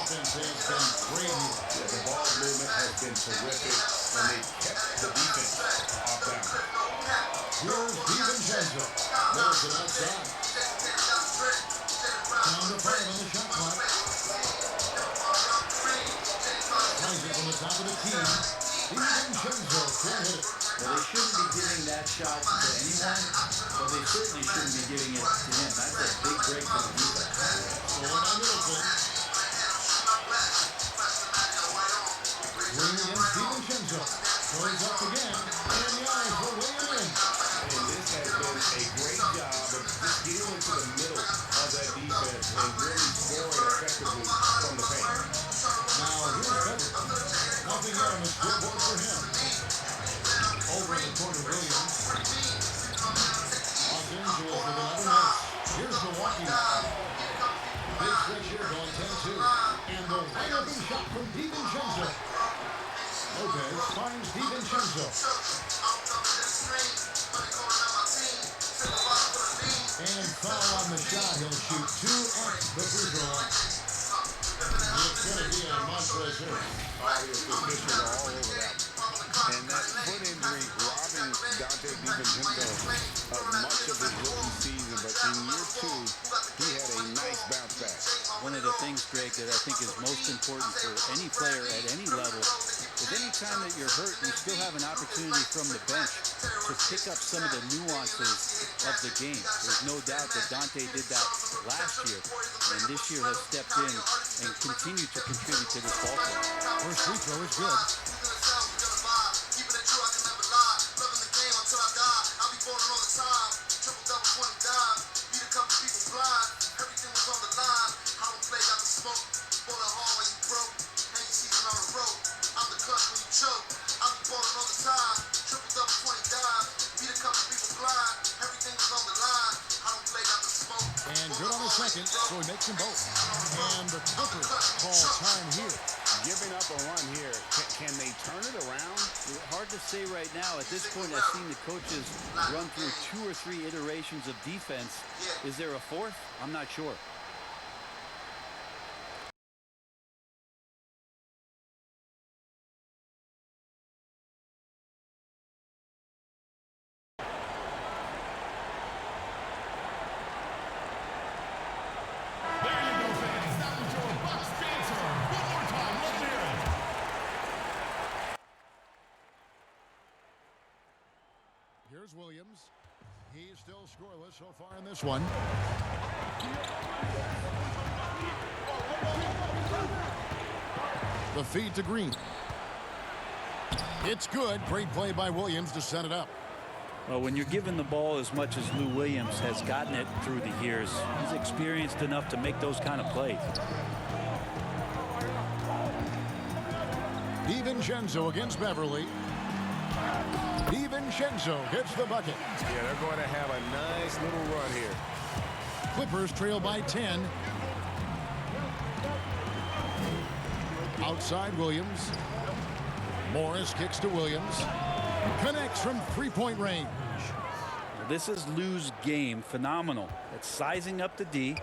offense has been great here. Yeah, the ball movement has been terrific, and they kept the defense off balance. Here's DiVincenzo. Moves it outside. Down to 5 on the shot clock. Tries it from the top of the key. DiVincenzo can't hit it. Well, they shouldn't be giving that shot to anyone, but they certainly shouldn't be giving it to him. That's a big break for the defense. Scored by Middleton. Swing against DiVincenzo. Goes up again, and the eyes will weigh it in. And this has been a great job of just getting into the middle of that defense and really scoring effectively from the paint. Now, here's Beverly. Nothing out on the scoreboard for him. Over in the corner, Williams. Los Angeles with another miss. Here's Milwaukee. Big stretch here going 10-2. And the wide open shot from DiVincenzo. Lopez finds DiVincenzo. And foul on the shot. He'll shoot 2 at the free throw line. It's going to be a monstrous hit. All the officials are all over that one. And that foot injury robbing Dante DiVincenzo of much of his rookie season, but in year 2, he had a nice bounce back. One of the things, Greg, that I think is most important for any player at any level is any time that you're hurt, you still have an opportunity from the bench to pick up some of the nuances of the game. There's no doubt that Dante did that last year, and this year has stepped in and continued to contribute to this ball club. First free throw is good. And good on the second, so he makes them both. And the Clippers call time here. Giving up a run here, can they turn it around? It's hard to say right now. At this point, I've seen the coaches run through 2 or 3 iterations of defense. Is there a 4th? I'm not sure. Here's Williams. He's still scoreless so far in this one. The feed to Green. It's good. Great play by Williams to set it up. Well, when you're given the ball as much as Lou Williams has gotten it through the years, he's experienced enough to make those kind of plays. DiVincenzo against Beverly. DiVincenzo gets the bucket. Yeah, they're going to have a nice little run here. Clippers trail by 10. Outside Williams. Morris kicks to Williams. Connects from three-point range. This is Lou's game. Phenomenal. It's sizing up the D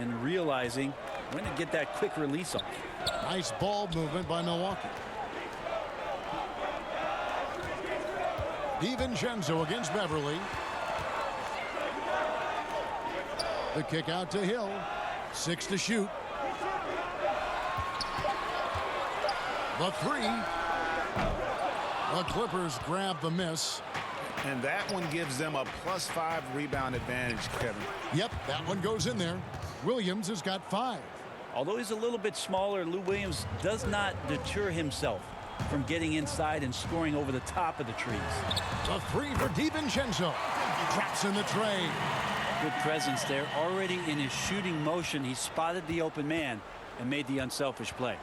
and realizing when to get that quick release off. Nice ball movement by Milwaukee. DiVincenzo against Beverly. The kick out to Hill. 6 to shoot. The 3. The Clippers grab the miss. And that one gives them a +5 rebound advantage, Kevin. Yep, that one goes in there. Williams has got 5. Although he's a little bit smaller, Lou Williams does not deter himself from getting inside and scoring over the top of the trees. The 3 for DiVincenzo. Drops in the tray. Good presence there. Already in his shooting motion, he spotted the open man and made the unselfish play.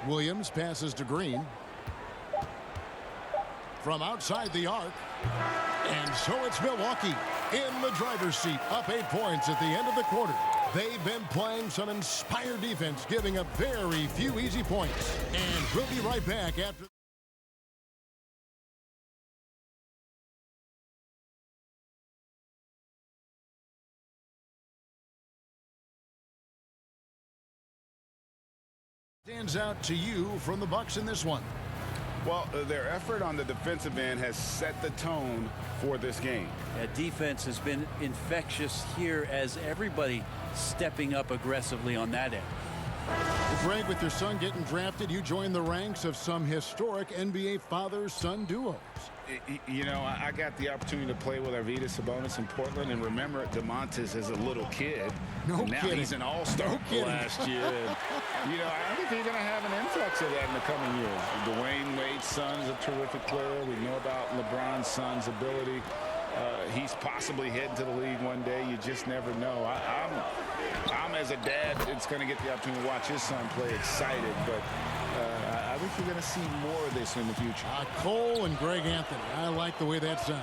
Williams passes to Green. From outside the arc. And so it's Milwaukee in the driver's seat, up 8 points at the end of the quarter. They've been playing some inspired defense, giving up very few easy points. And we'll be right back after. stands out to you from the Bucks in this one? Well, their effort on the defensive end has set the tone for this game. Yeah, defense has been infectious here as everybody stepping up aggressively on that end. Greg, with your son getting drafted, you joined the ranks of some historic NBA father-son duos. You know, I got the opportunity to play with Arvydas Sabonis in Portland, and remember Domantas as a little kid. No now kidding. He's an all-star last year. You know, I think you're going to have an influx of that in the coming years. Dwayne Wade's son is a terrific player. We know about LeBron's son's ability. He's possibly heading to the league one day. You just never know. I'm as a dad, it's going to get the opportunity to watch his son play excited, but I think you're going to see more of this in the future. Cole and Greg Anthony. I like the way that sounds.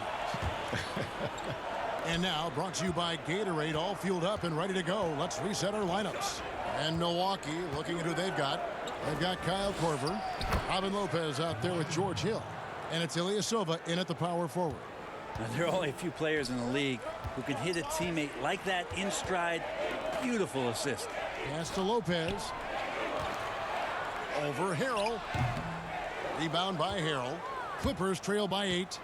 And now, brought to you by Gatorade, all fueled up and ready to go. Let's reset our lineups. And Milwaukee, looking at who they've got. They've got Kyle Korver, Robin Lopez out there with George Hill. And it's Ilyasova in at the power forward. Now, there are only a few players in the league who can hit a teammate like that in stride. Beautiful assist. Pass to Lopez. Over Harrell. Rebound by Harrell. Clippers trail by 8.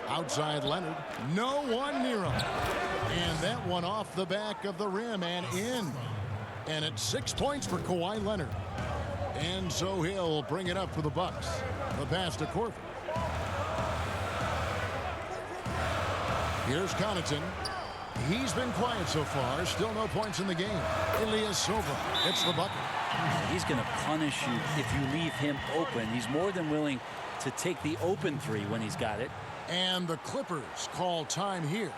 Outside Leonard. No one near him. And that one off the back of the rim and in. And it's 6 points for Kawhi Leonard. And so he'll bring it up for the Bucks. The pass to Korver. Here's Connaughton. He's been quiet so far. Still no points in the game. Ilyasova hits the bucket. He's going to punish you if you leave him open. He's more than willing to take the open three when he's got it. And the Clippers call time here.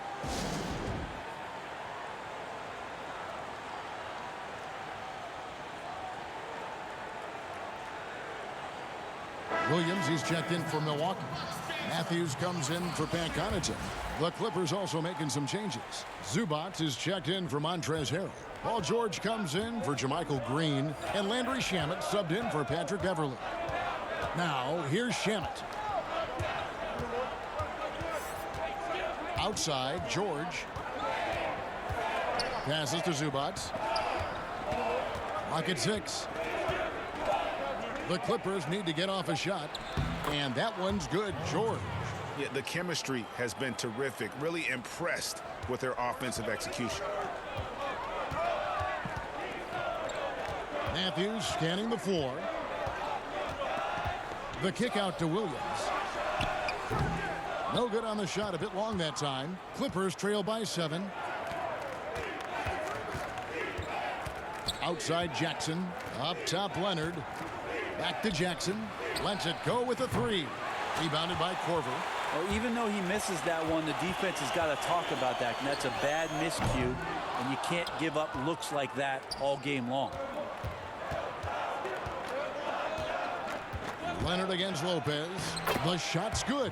Williams, he's checked in for Milwaukee. Matthews comes in for Pat Connaughton. The Clippers also making some changes. Zubac is checked in for Montrezl Harrell. Paul George comes in for JaMychal Green. And Landry Shamet subbed in for Patrick Beverley. Now, here's Shamet. Outside, George. Passes to Zubac. Clock at 6. The Clippers need to get off a shot. And that one's good, George. Yeah, the chemistry has been terrific. Really impressed with their offensive execution. Matthews scanning the floor. The kick out to Williams. No good on the shot. A bit long that time. Clippers trail by 7. Outside Jackson. Up top Leonard. Back to Jackson. Lets it go with a 3. Rebounded by Korver. Well, even though he misses that one, the defense has got to talk about that. And that's a bad miscue. And you can't give up looks like that all game long. Leonard against Lopez. The shot's good.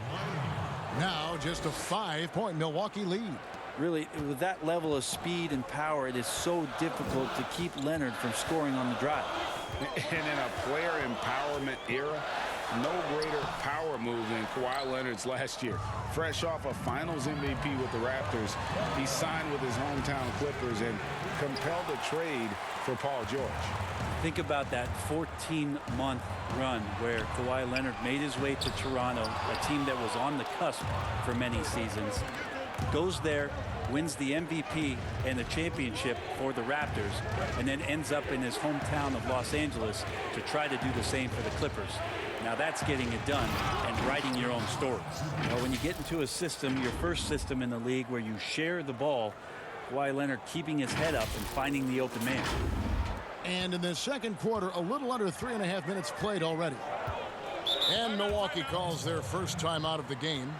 Now just a 5-point Milwaukee lead. Really, with that level of speed and power, it is so difficult to keep Leonard from scoring on the drive. And in a player empowerment era, no greater power move than Kawhi Leonard's last year. Fresh off a Finals MVP with the Raptors, he signed with his hometown Clippers and compelled a trade for Paul George. Think about that 14-month run where Kawhi Leonard made his way to Toronto, a team that was on the cusp for many seasons. Goes there, wins the MVP and the championship for the Raptors, and then ends up in his hometown of Los Angeles to try to do the same for the Clippers. Now that's getting it done and writing your own story. Well, when you get into a system, your first system in the league where you share the ball, Kawhi Leonard keeping his head up and finding the open man. And in the second quarter, a little under 3.5 minutes played already. And Milwaukee calls their first time out of the game.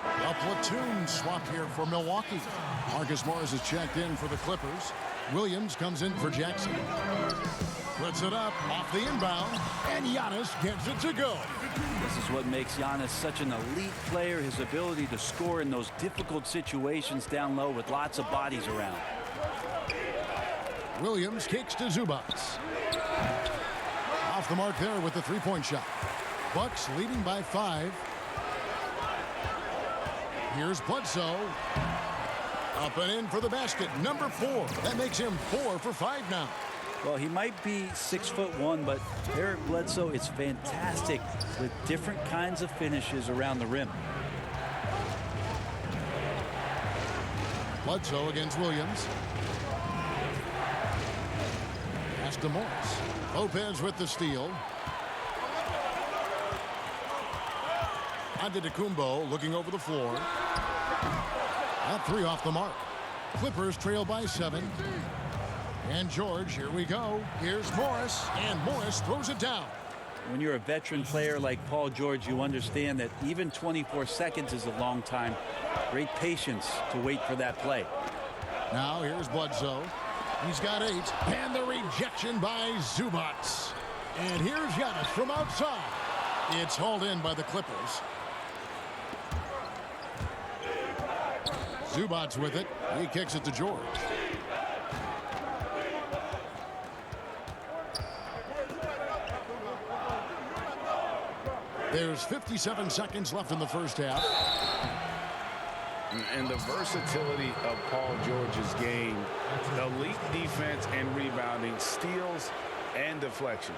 A platoon swap here for Milwaukee. Marcus Morris is checked in for the Clippers. Williams comes in for Jackson. Puts it up off the inbound, and Giannis gets it to go. This is what makes Giannis such an elite player, his ability to score in those difficult situations down low with lots of bodies around. Williams kicks to Zubac. Off the mark there with the three-point shot. Bucks leading by 5. Here's Bledsoe. Up and in for the basket, number 4. That makes him 4 for 5 now. Well, he might be 6'1", but Eric Bledsoe is fantastic with different kinds of finishes around the rim. Bledsoe against Williams. Pass to Morris. Lopez with the steal. Antetokounmpo looking over the floor. That 3 off the mark. Clippers trail by 7. And George, here we go. Here's Morris, and Morris throws it down. When you're a veteran player like Paul George, you understand that even 24 seconds is a long time. Great patience to wait for that play. Now here's Bledsoe. He's got 8, and the rejection by Zubac. And here's Giannis from outside. It's hauled in by the Clippers. Zubac with it. He kicks it to George. There's 57 seconds left in the first half. And the versatility of Paul George's game, elite defense and rebounding, steals and deflections.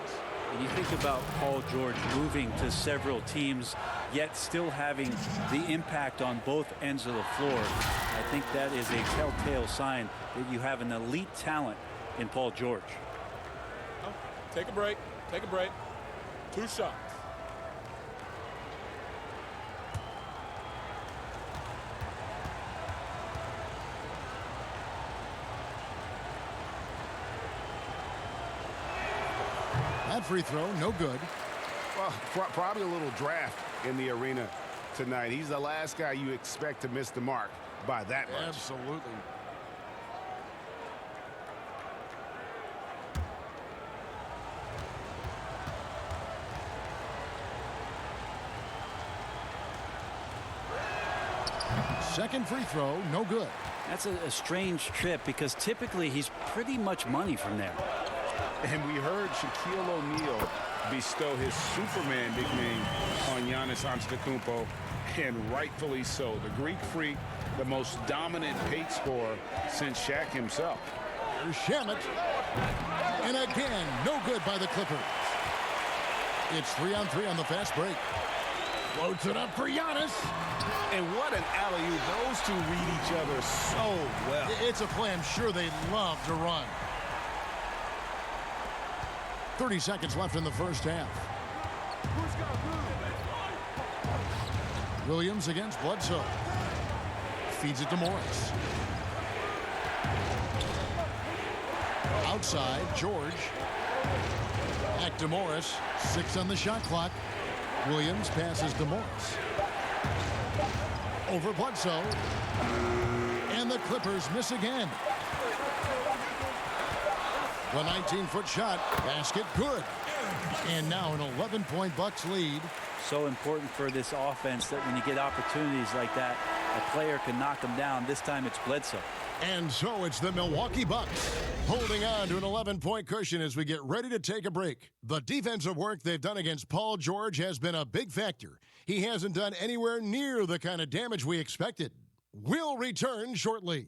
And you think about Paul George moving to several teams, yet still having the impact on both ends of the floor. I think that is a telltale sign that you have an elite talent in Paul George. Take a break. Take a break. 2 shots. That free throw, no good. Well, probably a little draft in the arena tonight. He's the last guy you expect to miss the mark by that much. Absolutely. Second free throw, no good. That's a strange trip because typically he's pretty much money from there. And we heard Shaquille O'Neal bestow his Superman nickname on Giannis Antetokounmpo, and rightfully so. The Greek freak, the most dominant paint scorer since Shaq himself. Here's Shamet. And again, no good by the Clippers. It's 3-on-3 on the fast break. Floats it up for Giannis. And what an alley-oop. Those two read each other so well. It's a play I'm sure they love to run. 30 seconds left in the first half. Williams against Bledsoe. Feeds it to Morris. Outside, George. Back to Morris. 6 on the shot clock. Williams passes to Morris. Over Bledsoe. And the Clippers miss again. The 19-foot shot, basket good. And now an 11-point Bucks lead. So important for this offense that when you get opportunities like that, a player can knock them down. This time it's Bledsoe. And so it's the Milwaukee Bucks holding on to an 11-point cushion as we get ready to take a break. The defensive work they've done against Paul George has been a big factor. He hasn't done anywhere near the kind of damage we expected. We'll return shortly.